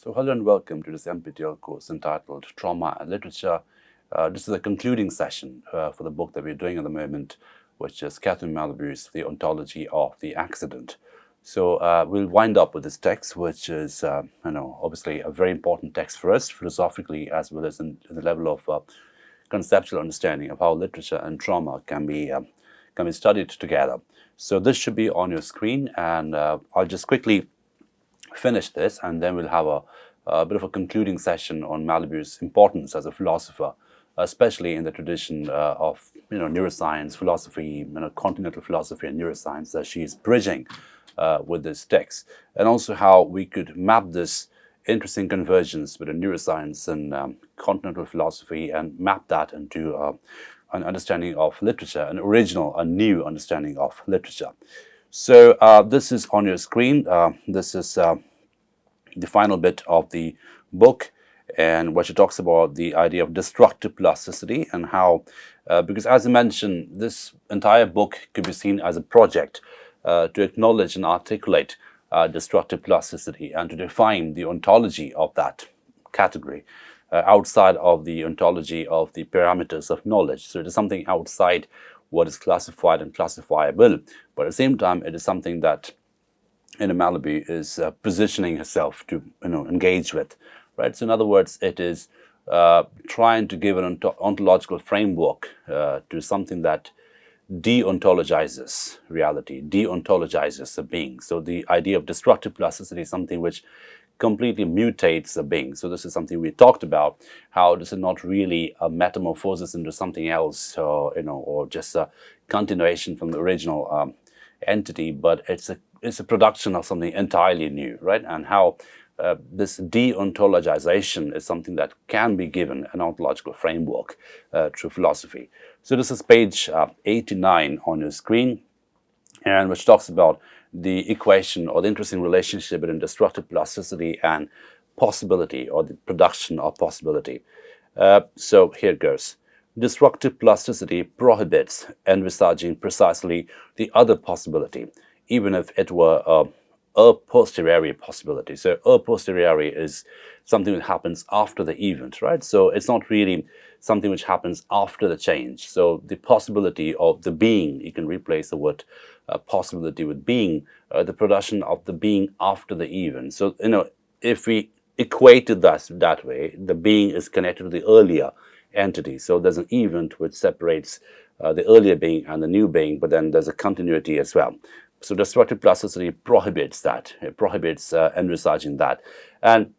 So hello and welcome to this NPTEL course entitled Trauma and Literature. This is a concluding session for the book that we're doing at the moment, which is Catherine Malabou's The Ontology of the Accident. So we'll wind up with this text, which is, obviously a very important text for us philosophically, as well as in the level of conceptual understanding of how literature and trauma can be studied together. So this should be on your screen, and I'll just quickly finish this, and then we'll have a bit of a concluding session on Malabou's importance as a philosopher, especially in the tradition of neuroscience, philosophy, continental philosophy and neuroscience that she's bridging with this text, and also how we could map this interesting convergence between neuroscience and continental philosophy and map that into an understanding of literature, a new understanding of literature. So this is on your screen. This is the final bit of the book, and where she talks about the idea of destructive plasticity and how, because as I mentioned, this entire book could be seen as a project to acknowledge and articulate destructive plasticity and to define the ontology of that category outside of the ontology of the parameters of knowledge. So it is something outside what is classified and classifiable, but at the same time it is something that Malabou is positioning herself to engage with, right? So in other words, it is trying to give an ontological framework to something that de-ontologizes reality, de-ontologizes a being. So the idea of destructive plasticity is something which completely mutates a being. So this is something we talked about, how this is not really a metamorphosis into something else, or just a continuation from the original entity, but it's a production of something entirely new, right? And how this de-ontologization is something that can be given an ontological framework through philosophy. So this is page 89 on your screen, and which talks about the equation or the interesting relationship between destructive plasticity and possibility, or the production of possibility. So here it goes. Destructive plasticity prohibits envisaging precisely the other possibility, even if it were a posteriori possibility. So a posteriori is something that happens after the event, right? So it's not really something which happens after the change. So the possibility of the being, you can replace the word possibility with being, the production of the being after the event. So, if we equate it that way, the being is connected to the earlier entity. So there's an event which separates the earlier being and the new being, but then there's a continuity as well. So destructive plasticity prohibits that. It prohibits envisaging that. And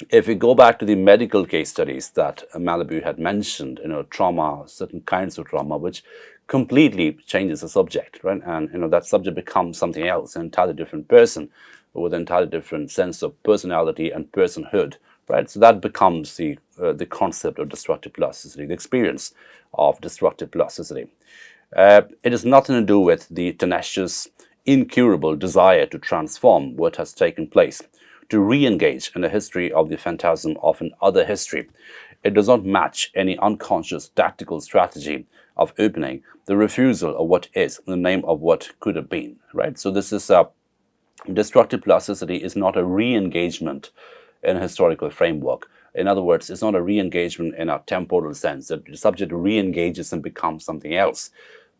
if we go back to the medical case studies that Malabou had mentioned, trauma, certain kinds of trauma, which completely changes the subject, right? And that subject becomes something else, an entirely different person with an entirely different sense of personality and personhood, right? So that becomes the concept of destructive plasticity, the experience of destructive plasticity. It has nothing to do with the tenacious, incurable desire to transform what has taken place, to re-engage in the history of the phantasm of an other history. It does not match any unconscious tactical strategy of opening the refusal of what is in the name of what could have been, right? So this is destructive plasticity is not a re-engagement in a historical framework. In other words, it's not a re-engagement in a temporal sense, that the subject re-engages and becomes something else,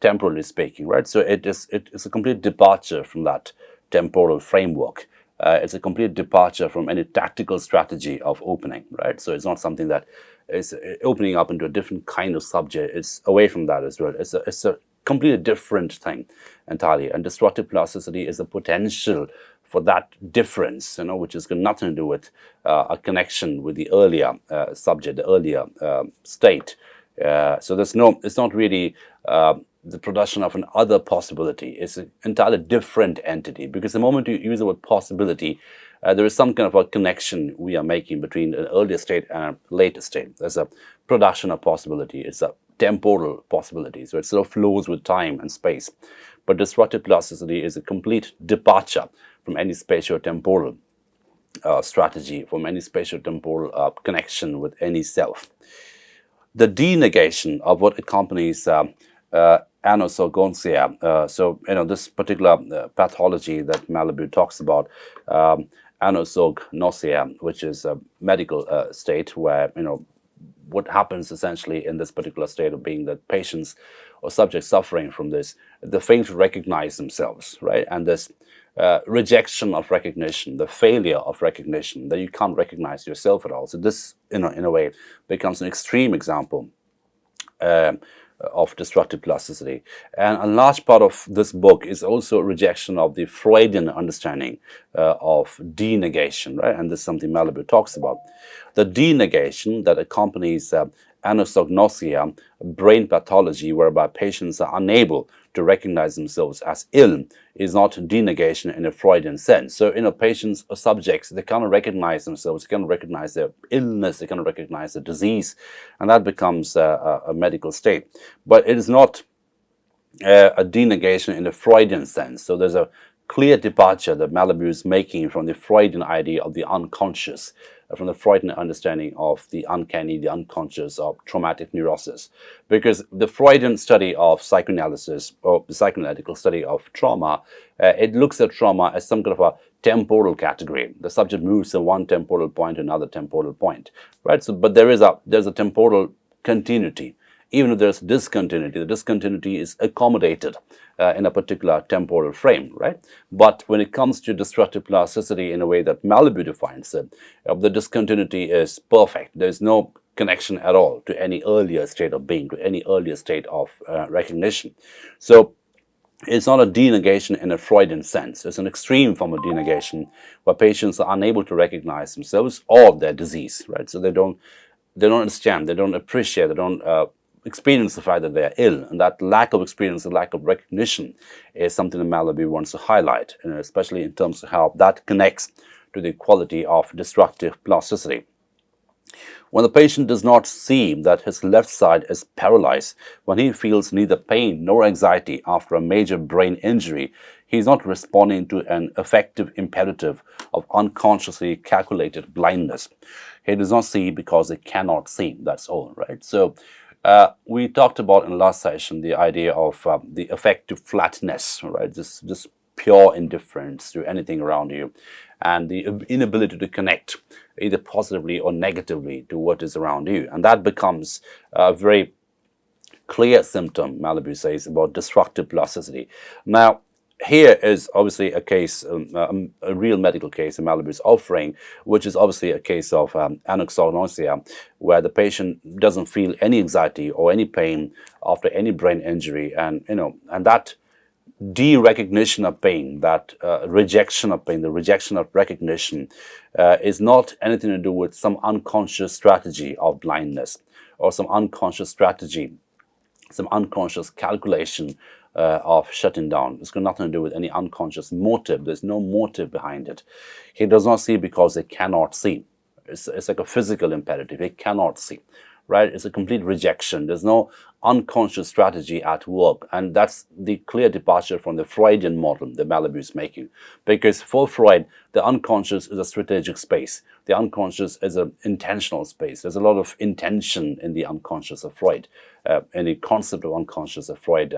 temporally speaking, right? So it's a complete departure from that temporal framework. It's a complete departure from any tactical strategy of opening, right? So it's not something that is opening up into a different kind of subject. It's away from that as well. It's a completely different thing entirely. And destructive plasticity is a potential for that difference, which has got nothing to do with a connection with the earlier subject, the earlier state. So it's not really the production of an other possibility. It's an entirely different entity, because the moment you use the word possibility, there is some kind of a connection we are making between an earlier state and a later state. There's a production of possibility. It's a temporal possibility. So it sort of flows with time and space. But destructive plasticity is a complete departure from any spatio-temporal strategy, from any spatio-temporal connection with any self. The denegation of what accompanies anosognosia. So this particular pathology that Malabou talks about anosog nausea, which is a medical state where, what happens essentially in this particular state of being that patients or subjects suffering from this, they fail to recognize themselves, right? And this rejection of recognition, the failure of recognition, that you can't recognize yourself at all. So this, in a way, becomes an extreme example of destructive plasticity. And a large part of this book is also a rejection of the Freudian understanding of denegation, right? And this is something Malabou talks about. The denegation that accompanies anosognosia, brain pathology, whereby patients are unable to recognize themselves as ill, is not denegation in a Freudian sense. So, patients or subjects, they cannot recognize themselves, they cannot recognize their illness, they cannot recognize the disease, and that becomes a medical state. But it is not a denegation in a Freudian sense. So there's a clear departure that Malabou is making from the Freudian idea of the unconscious, from the Freudian understanding of the uncanny, the unconscious, of traumatic neurosis. Because the Freudian study of psychoanalysis, or the psychoanalytical study of trauma, it looks at trauma as some kind of a temporal category. The subject moves from one temporal point to another temporal point, right? So, but there's a temporal continuity. Even if there's discontinuity, the discontinuity is accommodated in a particular temporal frame, right? But when it comes to destructive plasticity in a way that Malabou defines it, the discontinuity is perfect. There's no connection at all to any earlier state of being, to any earlier state of recognition. So it's not a denegation in a Freudian sense. It's an extreme form of denegation where patients are unable to recognize themselves or their disease, right? So they don't understand, they don't appreciate, they don't experience the fact that they are ill, and that lack of experience, the lack of recognition, is something that Malabou wants to highlight, especially in terms of how that connects to the quality of destructive plasticity. When the patient does not see that his left side is paralyzed, when he feels neither pain nor anxiety after a major brain injury, he is not responding to an effective imperative of unconsciously calculated blindness. He does not see because he cannot see, that's all, right? So we talked about in the last session the idea of the affective flatness, right? Just pure indifference to anything around you, and the inability to connect either positively or negatively to what is around you. And that becomes a very clear symptom, Malabou says, about destructive plasticity. Now, here is obviously a case, a real medical case that Malabou is offering, which is obviously a case of anosognosia, where the patient doesn't feel any anxiety or any pain after any brain injury, and and that de-recognition of pain, that rejection of pain, the rejection of recognition, is not anything to do with some unconscious strategy of blindness or some unconscious strategy, some unconscious calculation of shutting down. It's got nothing to do with any unconscious motive. There's no motive behind it. He does not see because he cannot see. It's like a physical imperative. He cannot see, right? It's a complete rejection. There's no unconscious strategy at work. And that's the clear departure from the Freudian model that Malabou is making. Because for Freud, the unconscious is a strategic space. The unconscious is an intentional space. There's a lot of intention in the unconscious of Freud, in the concept of unconscious of Freud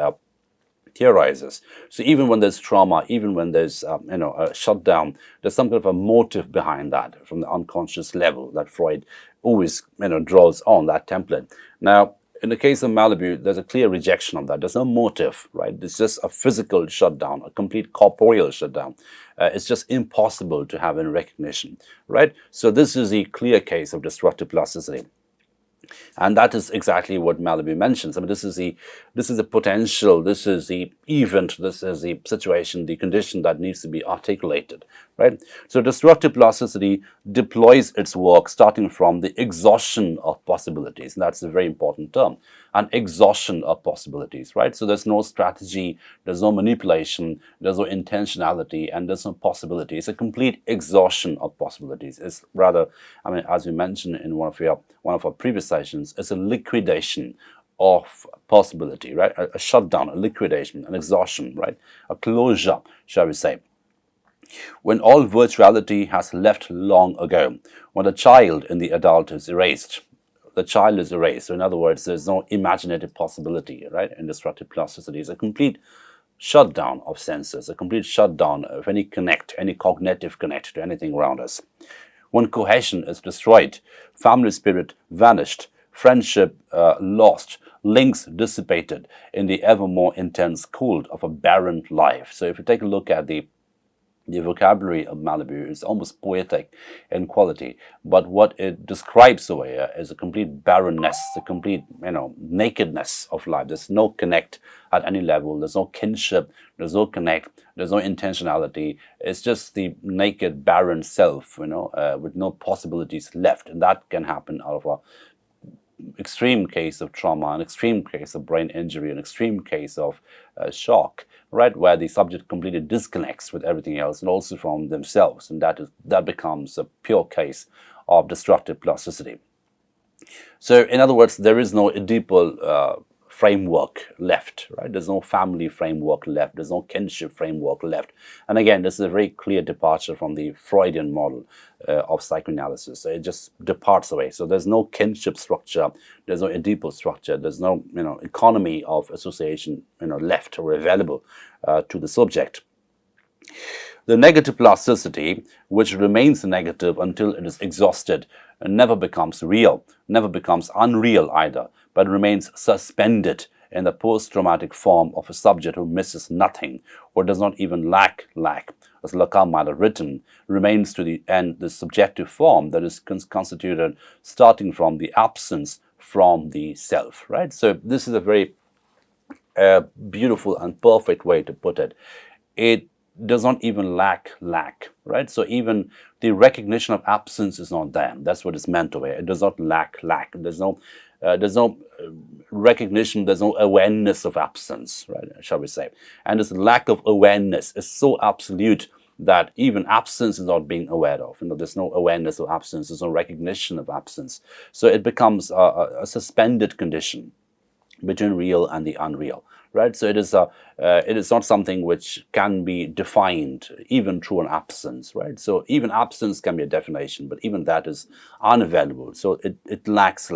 theorizes. So even when there's trauma, even when there's a shutdown, there's some kind of a motive behind that from the unconscious level that Freud always draws on that template. Now, in the case of Malabou, there's a clear rejection of that. There's no motive, right? It's just a physical shutdown, a complete corporeal shutdown. It's just impossible to have any recognition, right? So this is a clear case of destructive plasticity. And that is exactly what Malabou mentions. I mean, this is the potential, this is the event, this is the situation, the condition that needs to be articulated, right? So destructive plasticity deploys its work starting from the exhaustion of possibilities. And that's a very important term, an exhaustion of possibilities, right? So there's no strategy, there's no manipulation, there's no intentionality, and there's no possibility. It's a complete exhaustion of possibilities. It's rather, I mean, as we mentioned in one of our previous sessions, it's a liquidation of possibility, right? A shutdown, a liquidation, an exhaustion, right? A closure, shall we say. When all virtuality has left long ago, when the child in the adult is erased, the child is erased. So in other words, there's no imaginative possibility, right? In destructive plasticity, it's a complete shutdown of senses, a complete shutdown of any connect, any cognitive connect to anything around us. When cohesion is destroyed, family spirit vanished, friendship lost, links dissipated in the ever more intense cold of a barren life. So if you take a look at the vocabulary of Malabou, is almost poetic in quality, but what it describes over here is a complete barrenness, a complete, nakedness of life. There's no connect at any level. There's no kinship. There's no connect. There's no intentionality. It's just the naked, barren self, with no possibilities left, and that can happen out of a extreme case of trauma, an extreme case of brain injury, an extreme case of shock, right, where the subject completely disconnects with everything else and also from themselves, and that becomes a pure case of destructive plasticity. So, in other words, there is no Oedipal framework left, right? There's no family framework left. There's no kinship framework left. And again, this is a very clear departure from the Freudian model of psychoanalysis. So it just departs away. So there's no kinship structure. There's no Oedipal structure. There's no, economy of association, left or available to the subject. The negative plasticity, which remains negative until it is exhausted, never becomes real, never becomes unreal either, but remains suspended in the post-traumatic form of a subject who misses nothing or does not even lack, as Lacan might have written, remains to the end the subjective form that is constituted starting from the absence from the self, right? So this is a very beautiful and perfect way to put it. It does not even lack, right? So even the recognition of absence is not there. That's what it's meant to be. It does not lack. There's no recognition, there's no awareness of absence, right, shall we say. And this lack of awareness is so absolute that even absence is not being aware of. There's no awareness of absence, there's no recognition of absence. So it becomes a suspended condition between real and the unreal, right? So it is not something which can be defined even through an absence, right? So even absence can be a definition, but even that is unavailable. So it lacks.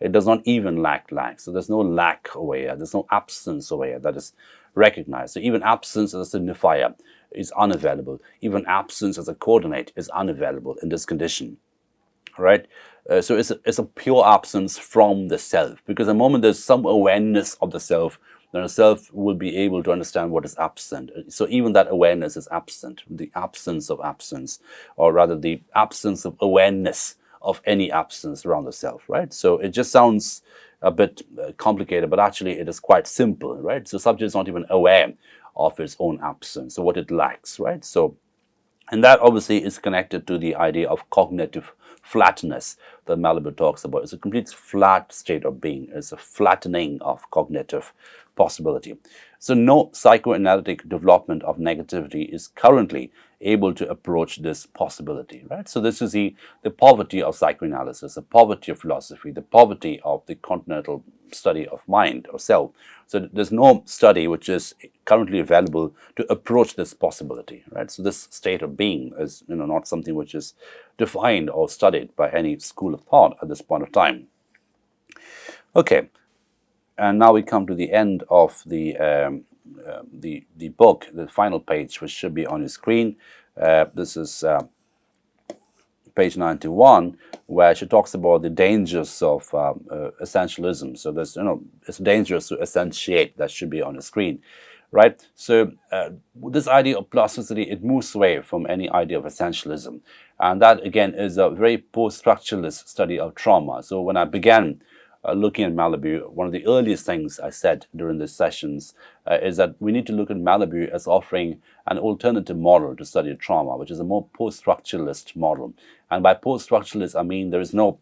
It does not even lack. So there's no lack over here. There's no absence over here that is recognized. So even absence as a signifier is unavailable. Even absence as a coordinate is unavailable in this condition, right? So it's a pure absence from the self, because the moment there's some awareness of the self, then the self will be able to understand what is absent. So even that awareness is absent, the absence of absence, or rather the absence of awareness of any absence around the self, right? So it just sounds a bit complicated, but actually it is quite simple, right? So subject is not even aware of its own absence, so what it lacks, right? So, and that obviously is connected to the idea of cognitive flatness that Malabou talks about. It's a complete flat state of being. It's a flattening of cognitive possibility. So no psychoanalytic development of negativity is currently able to approach this possibility, right? So this is the poverty of psychoanalysis, the poverty of philosophy, the poverty of the continental study of mind or self. So there's no study which is currently available to approach this possibility, right? So this state of being is, not something which is defined or studied by any school of thought at this point of time. Okay, and now we come to the end of the book, the final page, which should be on your screen. This is page 91, where she talks about the dangers of essentialism. So there's, it's dangerous to essentiate. That should be on the screen, right? So this idea of plasticity, it moves away from any idea of essentialism, and that again is a very post-structuralist study of trauma. So when I began looking at Malabou, one of the earliest things I said during these sessions is that we need to look at Malabou as offering an alternative model to study trauma, which is a more post-structuralist model. And by post-structuralist, I mean there's no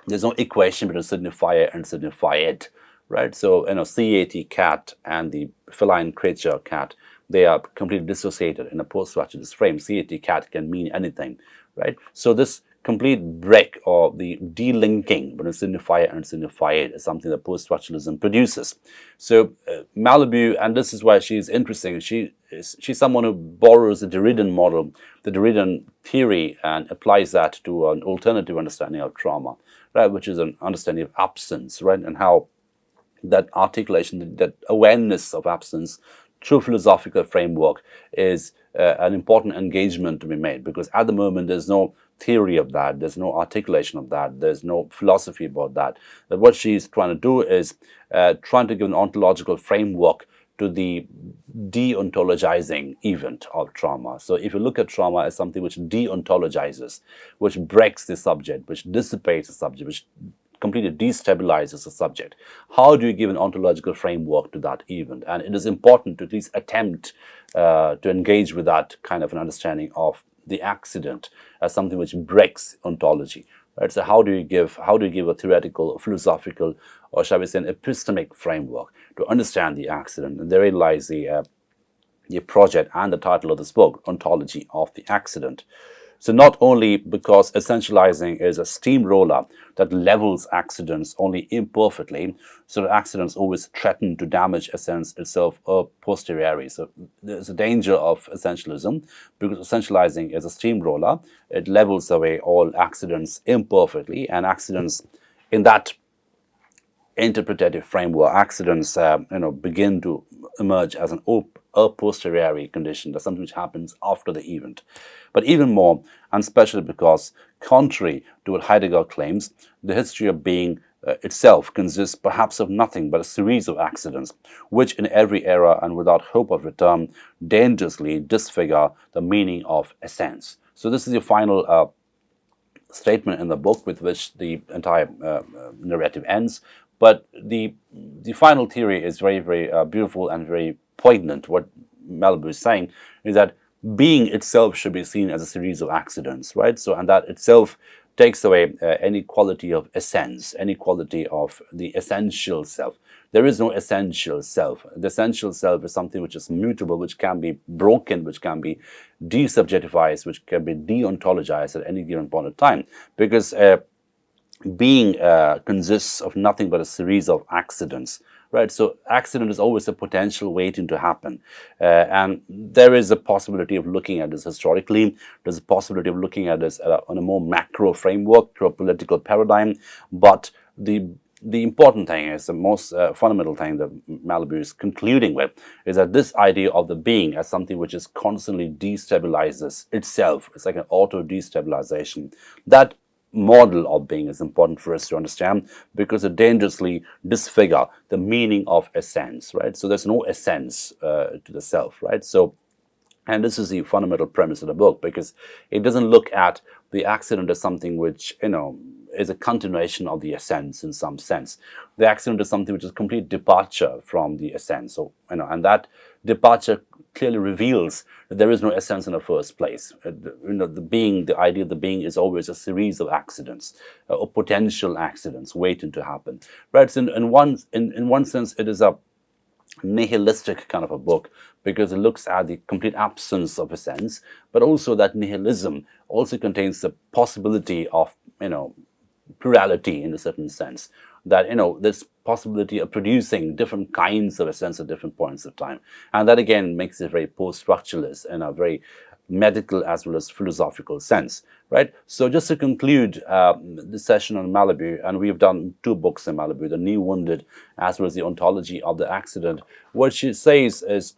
equation between signifier and signified, right? So, CAT, cat, and the feline creature cat, they are completely dissociated in a post-structuralist frame. CAT, cat can mean anything, right? So this complete break or the delinking between signifier and signified is something that post-structuralism produces. So Malabou, and this is why she's interesting, she's someone who borrows the Derridan model, the Derridan theory, and applies that to an alternative understanding of trauma, right, which is an understanding of absence, right, and how that articulation, that awareness of absence true philosophical framework is an important engagement to be made, because at the moment there's no theory of that, there's no articulation of that, there's no philosophy about that. But what she's trying to do is trying to give an ontological framework to the de-ontologizing event of trauma. So if you look at trauma as something which de-ontologizes, which breaks the subject, which dissipates the subject, which completely destabilizes the subject, how do you give an ontological framework to that event? And it is important to at least attempt to engage with that kind of an understanding of the accident as something which breaks ontology. Right? So how do you give a theoretical, philosophical, or shall we say an epistemic framework to understand the accident? And therein lies the project and the title of this book, Ontology of the Accident. So not only because essentializing is a steamroller that levels accidents only imperfectly, so that accidents always threaten to damage essence itself a posteriori. So there's a danger of essentialism, because essentializing is a steamroller. It levels away all accidents imperfectly, and accidents in that interpretative framework, accidents begin to emerge as an a posteriori condition. That's something which happens after the event. But even more, and especially because, contrary to what Heidegger claims, the history of being itself consists perhaps of nothing but a series of accidents, which in every era and without hope of return dangerously disfigure the meaning of essence. So this is the final statement in the book with which the entire narrative ends. But the final theory is very, very beautiful and very poignant. What Malabou is saying is that being itself should be seen as a series of accidents, right? So, and that itself takes away any quality of essence, any quality of the essential self. There is no essential self. The essential self is something which is mutable, which can be broken, which can be desubjectified, which can be de-ontologized at any given point of time. Because being consists of nothing but a series of accidents, right? So accident is always a potential waiting to happen. And there is a possibility of looking at this historically. There's a possibility of looking at this on a more macro framework through a political paradigm. But the important thing is, the most fundamental thing that Malabou is concluding with, is that this idea of the being as something which is constantly destabilizes itself. It's like an auto-destabilization. That model of being is important for us to understand, because it dangerously disfigure the meaning of essence, right? So there's no essence to the self, right? So, and this is the fundamental premise of the book, because it doesn't look at the accident as something which, is a continuation of the essence in some sense. The accident is something which is a complete departure from the essence. So, and that departure clearly reveals that there is no essence in the first place. The idea of the being is always a series of accidents, or potential accidents waiting to happen, right? So in one sense, it is a nihilistic kind of a book, because it looks at the complete absence of essence, but also that nihilism also contains the possibility of, plurality in a certain sense, that this possibility of producing different kinds of essence at different points of time. And that again makes it very post-structuralist in a very medical as well as philosophical sense, right? So just to conclude this session on Malabou, and we've done 2 books in Malabou, The New Wounded as well as The Ontology of the Accident, what she says is,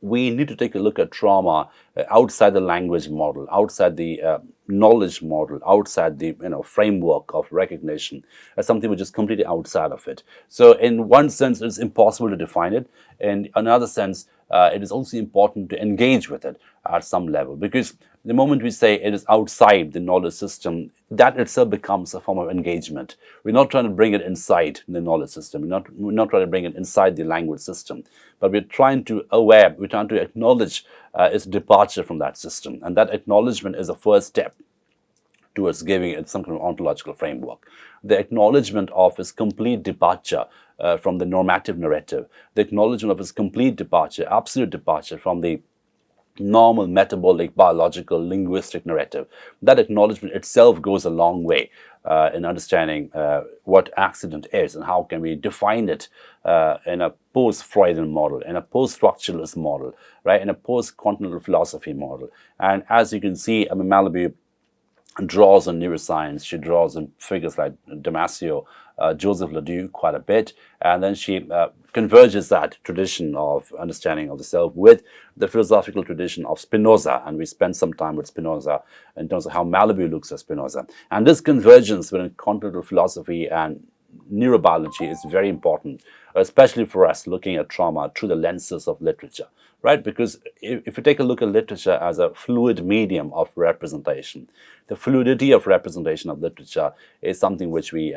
we need to take a look at trauma outside the language model, outside the knowledge model, outside the framework of recognition, as something which is completely outside of it. So in one sense, it's impossible to define it. In another sense, it is also important to engage with it at some level, because the moment we say it is outside the knowledge system, that itself becomes a form of engagement. We're not trying to bring it inside the knowledge system. We're not trying to bring it inside the language system, but we're trying to acknowledge its departure from that system. And that acknowledgement is the first step towards giving it some kind of ontological framework. The acknowledgement of its complete departure from the normative narrative, the acknowledgement of its complete departure, absolute departure from the normal, metabolic, biological, linguistic narrative. That acknowledgement itself goes a long way in understanding what accident is and how can we define it in a post-Freudian model, in a post-structuralist model, right, in a post-continental philosophy model. And as you can see, Malabou draws on neuroscience. She draws on figures like Damasio, Joseph Ledoux quite a bit, and then she converges that tradition of understanding of the self with the philosophical tradition of Spinoza, and we spent some time with Spinoza in terms of how Malabou looks at Spinoza. And this convergence within continental philosophy and neurobiology is very important, especially for us looking at trauma through the lenses of literature, right? Because if you take a look at literature as a fluid medium of representation, the fluidity of representation of literature is something which we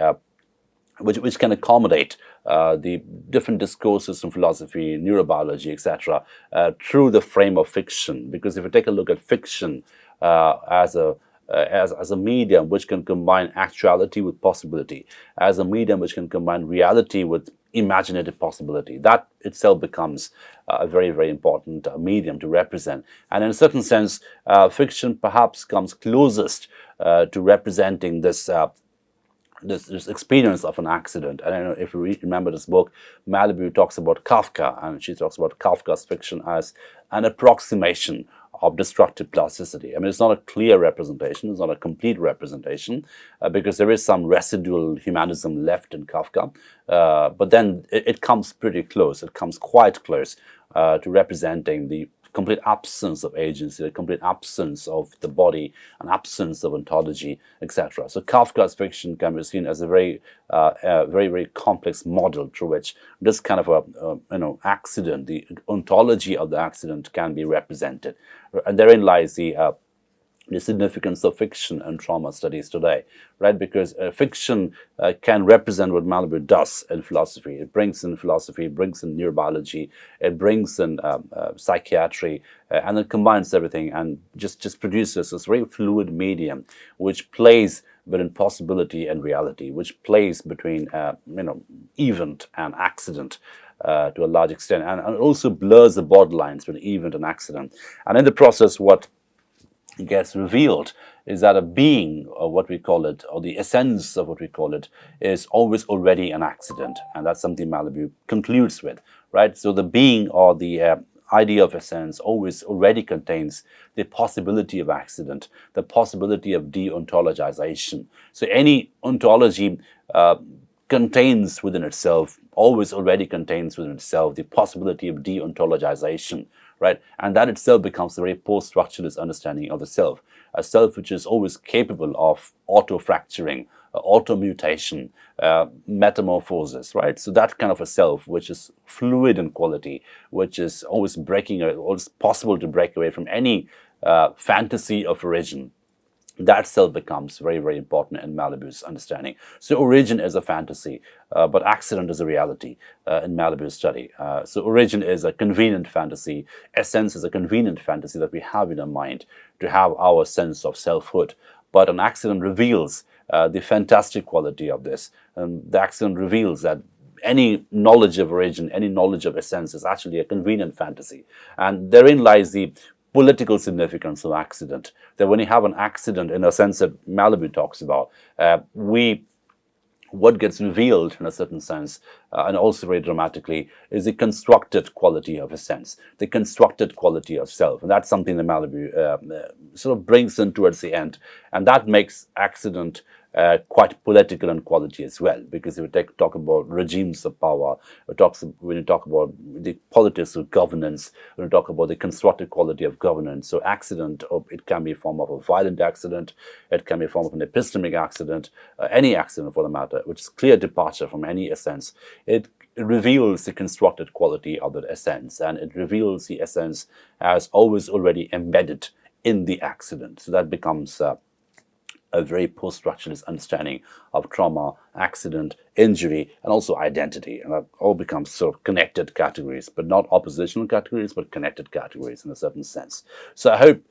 which can accommodate the different discourses in philosophy, neurobiology, etc., through the frame of fiction. Because if you take a look at fiction as a medium which can combine actuality with possibility, as a medium which can combine reality with imaginative possibility, that itself becomes a very, very important medium to represent. And in a certain sense, fiction perhaps comes closest to representing this this experience of an accident. And I don't know if you remember this book, Malabou talks about Kafka, and she talks about Kafka's fiction as an approximation of destructive plasticity. I mean, it's not a clear representation, it's not a complete representation, because there is some residual humanism left in Kafka, but then it comes pretty close, it comes quite close to representing the complete absence of agency, the complete absence of the body, an absence of ontology, etc. So Kafka's fiction can be seen as a very, very complex model through which this kind of a accident, the ontology of the accident, can be represented, and therein lies the significance of fiction and trauma studies today, right? Because fiction can represent what Malabou does in philosophy. It brings in philosophy, it brings in neurobiology, it brings in psychiatry, and it combines everything and just produces this very fluid medium which plays between possibility and reality, which plays between event and accident to a large extent, and also blurs the borderlines between event and accident. And in the process, what gets revealed is that a being, or what we call it, or the essence of what we call it, is always already an accident. And that's something Malabou concludes with, right? So the being, or the idea of essence, always already contains the possibility of accident, the possibility of de-ontologization. So any ontology contains within itself, always already contains within itself, the possibility of de-ontologization, right? And that itself becomes a very post-structuralist understanding of the self, a self which is always capable of auto-fracturing, auto-mutation, metamorphosis, right? So that kind of a self which is fluid in quality, which is always always possible to break away from any fantasy of origin. That self becomes very, very important in Malabou's understanding. So origin is a fantasy, but accident is a reality in Malabou's study. So origin is a convenient fantasy. Essence is a convenient fantasy that we have in our mind to have our sense of selfhood. But an accident reveals the fantastic quality of this. And the accident reveals that any knowledge of origin, any knowledge of essence is actually a convenient fantasy. And therein lies the political significance of accident, that when you have an accident in a sense that Malabou talks about, what gets revealed in a certain sense, and also very dramatically, is the constructed quality of a sense, the constructed quality of self. And that's something that Malabou sort of brings in towards the end. And that makes accident quite political in quality as well, because if we talk about regimes of power, when you talk about the politics of governance, when we talk about the constructed quality of governance, so accident, it can be a form of a violent accident, it can be a form of an epistemic accident, any accident for the matter, which is clear departure from any essence. It reveals the constructed quality of that essence, and it reveals the essence as always already embedded in the accident. So that becomes a very post-structuralist understanding of trauma, accident, injury, and also identity. And that all becomes sort of connected categories, but not oppositional categories, but connected categories in a certain sense. So I hope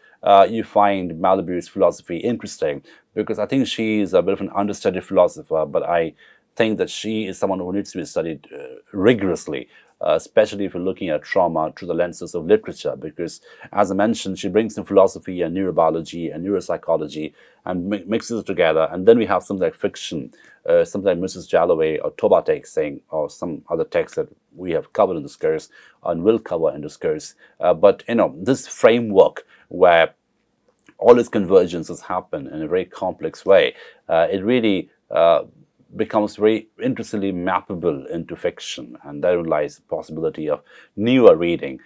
you find Malabou's philosophy interesting, because I think she is a bit of an understudied philosopher, but I think that she is someone who needs to be studied rigorously, especially if you're looking at trauma through the lenses of literature, because, as I mentioned, she brings in philosophy and neurobiology and neuropsychology and mixes it together. And then we have something like fiction, something like Mrs. Jalloway or Toba takes saying, or some other texts that we have covered in this course and will cover in this course. But, this framework where all its convergences happen in a very complex way, it really becomes very interestingly mappable into fiction, and therein lies the possibility of newer reading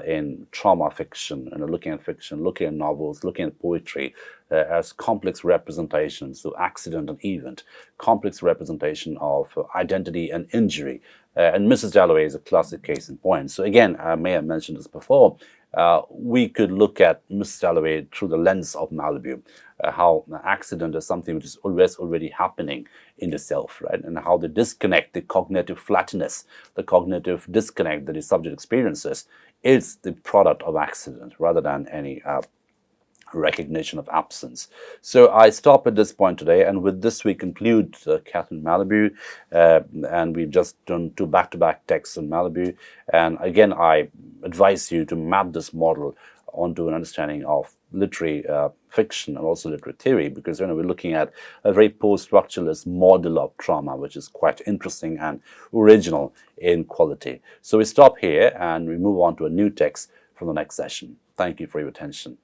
in trauma fiction, looking at fiction, looking at novels, looking at poetry as complex representations of accident and event, complex representation of identity and injury. And Mrs. Dalloway is a classic case in point. So again, I may have mentioned this before, we could look at Mrs. Dalloway through the lens of Malabou, how accident is something which is already happening in the self, right? And how the disconnect, the cognitive flatness, the cognitive disconnect that the subject experiences is the product of accident rather than any recognition of absence. So I stop at this point today, and with this we conclude Catherine Malabou, and we've just done 2 back-to-back texts on Malabou. And again, I advise you to map this model onto an understanding of literary fiction and also literary theory, because we're looking at a very post-structuralist model of trauma, which is quite interesting and original in quality. So we stop here and we move on to a new text from the next session. Thank you for your attention.